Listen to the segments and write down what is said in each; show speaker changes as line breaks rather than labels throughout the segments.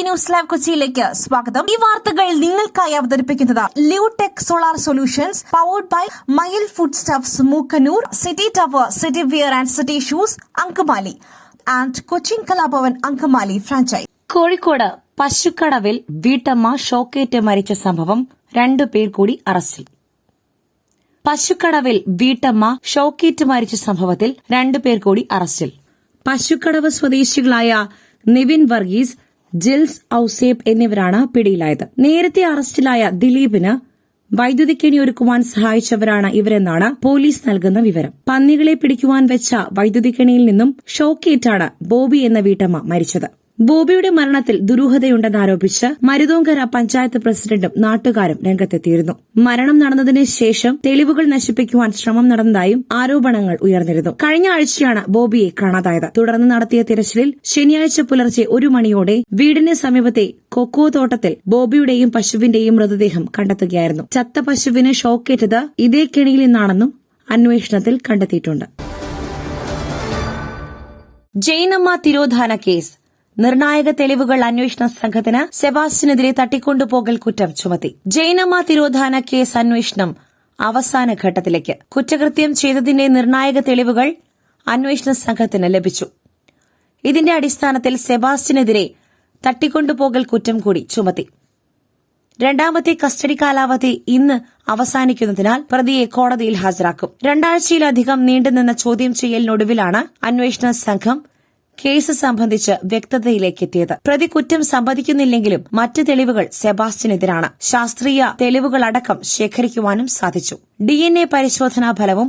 News live കൊച്ചിയിലേക്ക് സ്വാഗതം. ഈ വാർത്തകൾ നിങ്ങൾക്കായി അവതരിപ്പിക്കുന്നത് Leotech solar solutions, powered by Mayil food stuffs, Mookkannoor, city tower, city wear and city shoes, Angamaly and Cochin Kalabhavan Angamaly franchise.
Kozhikode പശുക്കടവിൽ വീട്ടമ്മ ഷോക്കേറ്റ് മരിച്ച സംഭവം 2 പേർ കൂടി അറസ്റ്റിൽ. പശുക്കടവിൽ വീട്ടമ്മ ഷോക്കേറ്റ് മരിച്ച സംഭവത്തിൽ 2 പേർ കൂടി അറസ്റ്റിൽ. പശുക്കടവ് സ്വദേശികളായ നിവിൻ വർഗീസ്, ജിൽസ് ഔസേബ് എന്നിവരാണ് പിടിയിലായത്. നേരത്തെ അറസ്റ്റിലായ ദിലീപിന് വൈദ്യുതിക്കെണി ഒരുക്കുവാൻ സഹായിച്ചവരാണ് ഇവരെന്നാണ് പോലീസ് നൽകുന്ന വിവരം. പന്നികളെ പിടിക്കുവാൻ വെച്ച വൈദ്യുതിക്കെണിയിൽ നിന്നും ഷോക്കേറ്റാണ് ബോബി എന്ന വീട്ടമ്മ മരിച്ചത്. ബോബിയുടെ മരണത്തിൽ ദുരൂഹതയുണ്ടെന്നാരോപിച്ച് മരുതോങ്കര പഞ്ചായത്ത് പ്രസിഡന്റും നാട്ടുകാരും രംഗത്തെത്തിയിരുന്നു. മരണം നടന്നതിന് ശേഷം തെളിവുകൾ നശിപ്പിക്കുവാൻ ശ്രമം നടന്നതായും ആരോപണങ്ങൾ ഉയർന്നിരുന്നു. കഴിഞ്ഞ ആഴ്ചയാണ് ബോബിയെ കാണാതായത്. തുടർന്ന് നടത്തിയ തിരച്ചിലിൽ ശനിയാഴ്ച പുലർച്ചെ 1 മണിയോടെ വീടിന് സമീപത്തെ കൊക്കോ തോട്ടത്തിൽ ബോബിയുടെയും പശുവിന്റെയും മൃതദേഹം കണ്ടെത്തുകയായിരുന്നു. ചത്ത പശുവിന് ഷോക്കേറ്റത് ഇതേ കെണിയിൽ നിന്നാണെന്നും അന്വേഷണത്തിൽ കണ്ടെത്തിയിട്ടുണ്ട്. ജൈനമ്മ തിരോധാന കേസ് നിർണായക തെളിവുകൾ അന്വേഷണ സംഘത്തിന് സെബാസ്റ്റ്യനെതിരെ തട്ടിക്കൊണ്ടുപോകൽ കുറ്റം ചുമത്തി. ജൈനമ്മ തിരോധാന കേസ് അന്വേഷണം അവസാന ഘട്ടത്തിലേക്ക്. കുറ്റകൃത്യം ചെയ്തതിന്റെ നിർണായക തെളിവുകൾ അന്വേഷണ സംഘത്തിന് ലഭിച്ചു. ഇതിന്റെ അടിസ്ഥാനത്തിൽ സെബാസ്റ്റ്യനെതിരെ തട്ടിക്കൊണ്ടുപോകൽ കുറ്റം കൂടി ചുമത്തി. 2ാമത്തെ കസ്റ്റഡി കാലാവധി ഇന്ന് അവസാനിക്കുന്നതിനാൽ പ്രതിയെ കോടതിയിൽ ഹാജരാക്കും. 2 ആഴ്ചയിലധികം നീണ്ടുനിന്ന ചോദ്യം ചെയ്യലിനൊടുവിലാണ് അന്വേഷണ സംഘം കേസ് സംബന്ധിച്ച് വ്യക്തതയിലേക്കെത്തിയത്. പ്രതി കുറ്റം സമ്മതിക്കുന്നില്ലെങ്കിലും മറ്റ് തെളിവുകൾ സെബാസ്റ്റ്യനെതിരാണ്. ശാസ്ത്രീയ തെളിവുകളടക്കം ശേഖരിക്കുവാനും സാധിച്ചു. DNA പരിശോധനാ ഫലവും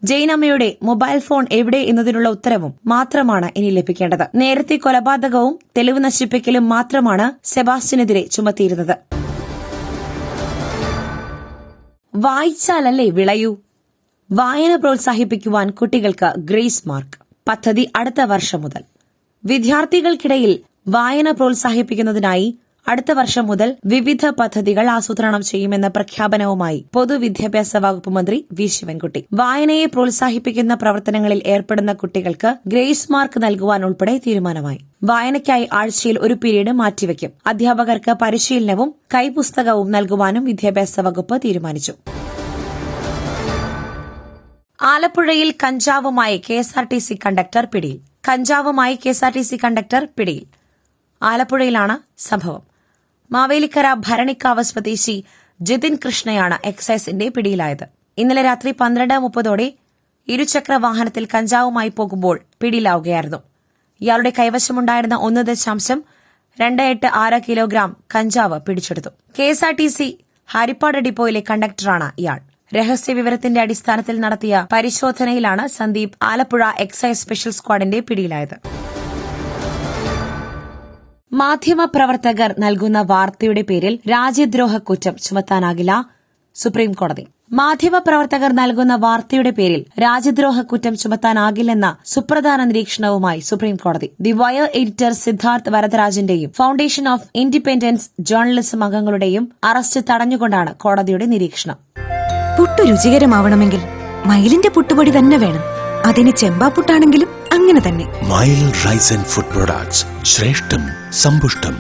ജൈനമ്മയുടെ മൊബൈൽ ഫോൺ എവിടെ എന്നതിനുള്ള ഉത്തരവും മാത്രമാണ് ഇനി ലഭിക്കേണ്ടത്. നേരത്തെ കൊലപാതകവും തെളിവ് നശിപ്പിക്കലും മാത്രമാണ് സെബാസ്റ്റ്യനെതിരെ ചുമത്തിയിരുന്നത്. വായിച്ചാലല്ലേ വിളയൂ. വായന പ്രോത്സാഹിപ്പിക്കുവാൻ കുട്ടികൾക്ക് ഗ്രേസ് മാർക്ക് പദ്ധതി അടുത്ത വർഷം മുതൽ. വിദ്യാർത്ഥികൾക്കിടയിൽ വായന പ്രോത്സാഹിപ്പിക്കുന്നതിനായി അടുത്ത വർഷം മുതൽ വിവിധ പദ്ധതികൾ ആസൂത്രണം ചെയ്യുമെന്ന പ്രഖ്യാപനവുമായി പൊതുവിദ്യാഭ്യാസ വകുപ്പ് മന്ത്രി വി ശിവൻകുട്ടി. വായനയെ പ്രോത്സാഹിപ്പിക്കുന്ന പ്രവർത്തനങ്ങളിൽ ഏർപ്പെടുന്ന കുട്ടികൾക്ക് ഗ്രേസ് മാർക്ക് നൽകുവാൻ ഉൾപ്പെടെ തീരുമാനമായി. വായനയ്ക്കായി ആഴ്ചയിൽ 1 പീരീഡ് മാറ്റിവെക്കും. അധ്യാപകർക്ക് പരിശീലനവും കൈപുസ്തകവും നൽകുവാനും വിദ്യാഭ്യാസ വകുപ്പ് തീരുമാനിച്ചു. ആലപ്പുഴയിൽ കഞ്ചാവുമായി KSRTC കണ്ടക്ടർ പിടിയിൽ. കഞ്ചാവുമായി KSRTC കണ്ടക്ടർ പിടിയിൽ. ആലപ്പുഴയിലാണ് സംഭവം. മാവേലിക്കര ഭരണിക്കാവ് സ്വദേശി ജിതിൻ കൃഷ്ണയാണ് എക്സൈസിന്റെ പിടിയിലായത്. ഇന്നലെ രാത്രി 12:30 ഇരുചക്ര വാഹനത്തിൽ കഞ്ചാവുമായി പോകുമ്പോൾ പിടിയിലാവുകയായിരുന്നു. ഇയാളുടെ കൈവശമുണ്ടായിരുന്ന 1.286 കിലോഗ്രാം കഞ്ചാവ് പിടിച്ചെടുത്തു. KSRTC ഹരിപ്പാട് ഡിപ്പോയിലെ കണ്ടക്ടറാണ് ഇയാൾ. രഹസ്യവിവരത്തിന്റെ അടിസ്ഥാനത്തിൽ നടത്തിയ പരിശോധനയിലാണ് സന്ദീപ് ആലപ്പുഴ എക്സൈസ് സ്പെഷ്യൽ സ്ക്വാഡിന്റെ പിടിയിലായത്. മാധ്യമപ്രവർത്തകർ നൽകുന്ന വാർത്തയുടെ പേരിൽ രാജ്യദ്രോഹ കുറ്റം ചുമത്താനാകില്ല സുപ്രീംകോടതി. മാധ്യമപ്രവർത്തകർ നൽകുന്ന വാർത്തയുടെ പേരിൽ രാജ്യദ്രോഹ കുറ്റം ചുമത്താനാകില്ലെന്ന സുപ്രധാന നിരീക്ഷണവുമായി സുപ്രീംകോടതി. ദി വയർ എഡിറ്റർ സിദ്ധാർത്ഥ് വരദരാജന്റെയും ഫൌണ്ടേഷൻ ഓഫ് ഇൻഡിപെൻഡൻസ് ജേർണലിസം അംഗങ്ങളുടെയും അറസ്റ്റ് തടഞ്ഞുകൊണ്ടാണ് കോടതിയുടെ നിരീക്ഷണം.
പുട്ടു രുചികരമാവണമെങ്കിൽ മയിലിന്റെ പുട്ടുപൊടി തന്നെ വേണം. അതിന് ചെമ്പാപ്പുട്ടാണെങ്കിലും അങ്ങനെ തന്നെ.
മയിൽ റൈസ് ആൻഡ് ഫുഡ് പ്രൊഡക്ട്സ്, ശ്രേഷ്ഠം സമ്പുഷ്ടം.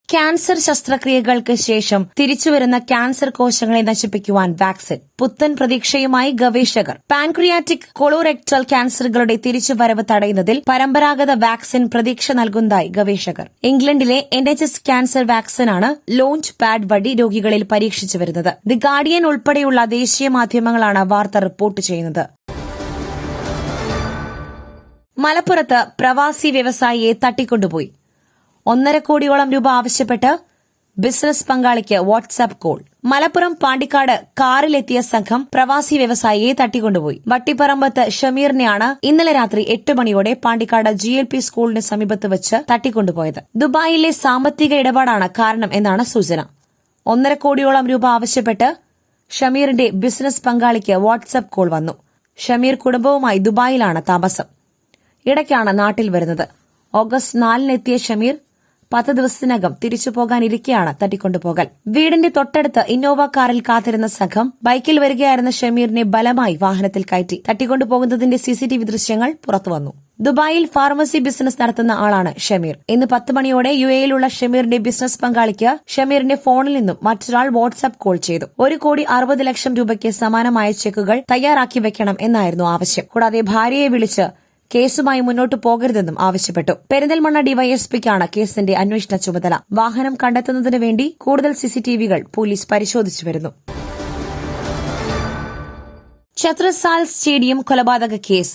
ക്യാൻസർ ശസ്ത്രക്രിയകൾക്ക് ശേഷം തിരിച്ചുവരുന്ന ക്യാൻസർ കോശങ്ങളെ നശിപ്പിക്കുവാൻ വാക്സിൻ. പുത്തൻ പ്രതീക്ഷയുമായി ഗവേഷകർ. പാൻക്രിയാറ്റിക് കൊളോറെക്ടൽ ക്യാൻസറുകളുടെ തിരിച്ചുവരവ് തടയുന്നതിൽ പരമ്പരാഗത വാക്സിൻ പ്രതീക്ഷ നൽകുന്നതായി ഗവേഷകർ. ഇംഗ്ലണ്ടിലെ NHS ക്യാൻസർ വാക്സിനാണ് ലോഞ്ച് പാഡ് വഴി രോഗികളിൽ പരീക്ഷിച്ചു വരുന്നത്. ദി ഗാർഡിയൻ ഉൾപ്പെടെയുള്ള ദേശീയ മാധ്യമങ്ങളാണ് വാർത്ത റിപ്പോർട്ട് ചെയ്യുന്നത്. മലപ്പുറത്ത് പ്രവാസി വ്യവസായിയെ തട്ടിക്കൊണ്ടുപോയി. 1.5 കോടിയോളം രൂപ ആവശ്യപ്പെട്ട് ബിസിനസ് പങ്കാളിക്ക് വാട്സ്ആപ്പ് കോൾ. മലപ്പുറം പാണ്ടിക്കാട് കാറിലെത്തിയ സംഘം പ്രവാസി വ്യവസായിയെ തട്ടിക്കൊണ്ടുപോയി. വട്ടിപ്പറമ്പത്ത് ഷമീറിനെയാണ് ഇന്നലെ രാത്രി 8 മണിയോടെ പാണ്ടിക്കാട് GLP സ്കൂളിന് സമീപത്ത് വെച്ച് തട്ടിക്കൊണ്ടുപോയത്. ദുബായിലെ സാമ്പത്തിക ഇടപാടാണ് കാരണം എന്നാണ് സൂചന. 1.5 കോടിയോളം രൂപ ആവശ്യപ്പെട്ട് ഷമീറിന്റെ ബിസിനസ് പങ്കാളിക്ക് വാട്സ്ആപ്പ് കോൾ വന്നു. ഷമീർ കുടുംബവുമായി ദുബായിലാണ് താമസം. ഇടയ്ക്കാണ് നാട്ടിൽ വരുന്നത്. ഓഗസ്റ്റ് 4-നെത്തിയ ഷമീർ 10 ദിവസത്തിനകം തിരിച്ചു പോകാനിരിക്കെയാണ് തട്ടിക്കൊണ്ടുപോകൽ. വീടിന്റെ തൊട്ടടുത്ത് ഇന്നോവ കാറിൽ കാത്തിരുന്ന സംഘം ബൈക്കിൽ വരികയായിരുന്ന ഷമീറിനെ ബലമായി വാഹനത്തിൽ കയറ്റി തട്ടിക്കൊണ്ടുപോകുന്നതിന്റെ CCTV ദൃശ്യങ്ങൾ പുറത്തുവന്നു. ദുബായിൽ ഫാർമസി ബിസിനസ് നടത്തുന്ന ആളാണ് ഷമീർ. ഇന്ന് 10 മണിയോടെ UAE-യിലുള്ള ഷമീറിന്റെ ബിസിനസ് പങ്കാളിക്ക് ഷമീറിന്റെ ഫോണിൽ നിന്നും മറ്റൊരാൾ വാട്സ്ആപ്പ് കോൾ ചെയ്തു. 1,60,00,000 രൂപയ്ക്ക് സമാനമായ ചെക്കുകൾ തയ്യാറാക്കി വെക്കണം എന്നായിരുന്നു ആവശ്യം. കൂടാതെ ഭാര്യയെ വിളിച്ച് കേസുമായി മുന്നോട്ടു പോകരുതെന്നും ആവശ്യപ്പെട്ടു. പെരിന്തൽമണ്ണ ഡിവൈഎസ്പിക്കാണ് കേസിന്റെ അന്വേഷണ ചുമതല. വാഹനം കണ്ടെത്തുന്നതിന് വേണ്ടി കൂടുതൽ CCTV-കൾ പോലീസ് പരിശോധിച്ചു വരുന്നു. ഛത്രസാൽ സ്റ്റേഡിയം കൊലപാതക കേസ്.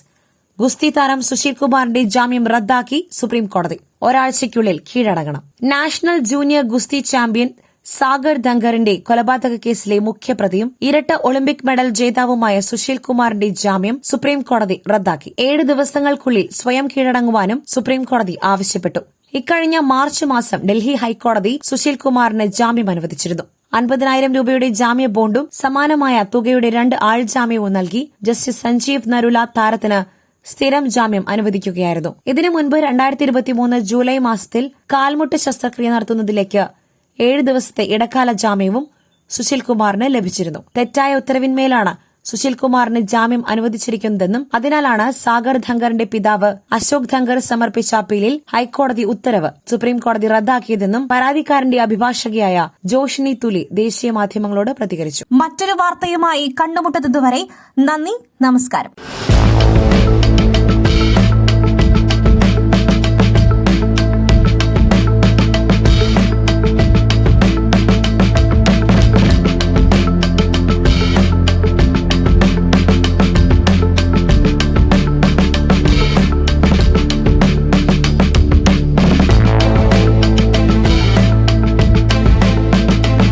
ഗുസ്തി താരം സുശീൽ കുമാറിന്റെ ജാമ്യം റദ്ദാക്കി സുപ്രീം കോടതി. ഒരാഴ്ചയ്ക്കുള്ളിൽ കീഴടങ്ങണം. നാഷണൽ ജൂനിയർ ഗുസ്തി ചാമ്പ്യൻ സാഗർ ധങ്കറിന്റെ കൊലപാതക കേസിലെ മുഖ്യപ്രതിയും ഇരട്ട ഒളിമ്പിക് മെഡൽ ജേതാവുമായ സുശീൽ കുമാറിന്റെ ജാമ്യം സുപ്രീം കോടതി റദ്ദാക്കി. 7 ദിവസങ്ങൾക്കുള്ളിൽ സ്വയം കീഴടങ്ങുവാനും സുപ്രീം കോടതി ആവശ്യപ്പെട്ടു. ഇക്കഴിഞ്ഞ മാർച്ച് മാസം ഡൽഹി ഹൈക്കോടതി സുശീൽ കുമാറിന് ജാമ്യം അനുവദിച്ചിരുന്നു. 50,000 രൂപയുടെ ജാമ്യ ബോണ്ടും സമാനമായ തുകയുടെ 2 ആൾജാമ്യവും നൽകി ജസ്റ്റിസ് സഞ്ജീവ് നരുല താരത്തിന് സ്ഥിരം ജാമ്യം അനുവദിക്കുകയായിരുന്നു. ഇതിനു മുൻപ് 2023 ജൂലൈ മാസത്തിൽ കാൽമുട്ട് ശസ്ത്രക്രിയ നടത്തുന്നതിലേക്ക് 7 ദിവസത്തെ ഇടക്കാല ജാമ്യവും സുശീൽ കുമാറിന് ലഭിച്ചിരുന്നു. തെറ്റായ ഉത്തരവിന്മേലാണ് സുശീൽ കുമാറിന് ജാമ്യം അനുവദിച്ചിരിക്കുന്നതെന്നും അതിനാലാണ് സാഗർ ധങ്കറിന്റെ പിതാവ് അശോക് ധങ്കർ സമർപ്പിച്ച അപ്പീലിൽ ഹൈക്കോടതി ഉത്തരവ് സുപ്രീംകോടതി റദ്ദാക്കിയതെന്നും പരാതിക്കാരന്റെ അഭിഭാഷകയായ ജോഷിനി തുലി ദേശീയ മാധ്യമങ്ങളോട് പ്രതികരിച്ചു.
മറ്റൊരു വാർത്തയുമായി കണ്ടുമുട്ടുന്നതുവരെ നന്ദി, നമസ്കാരം.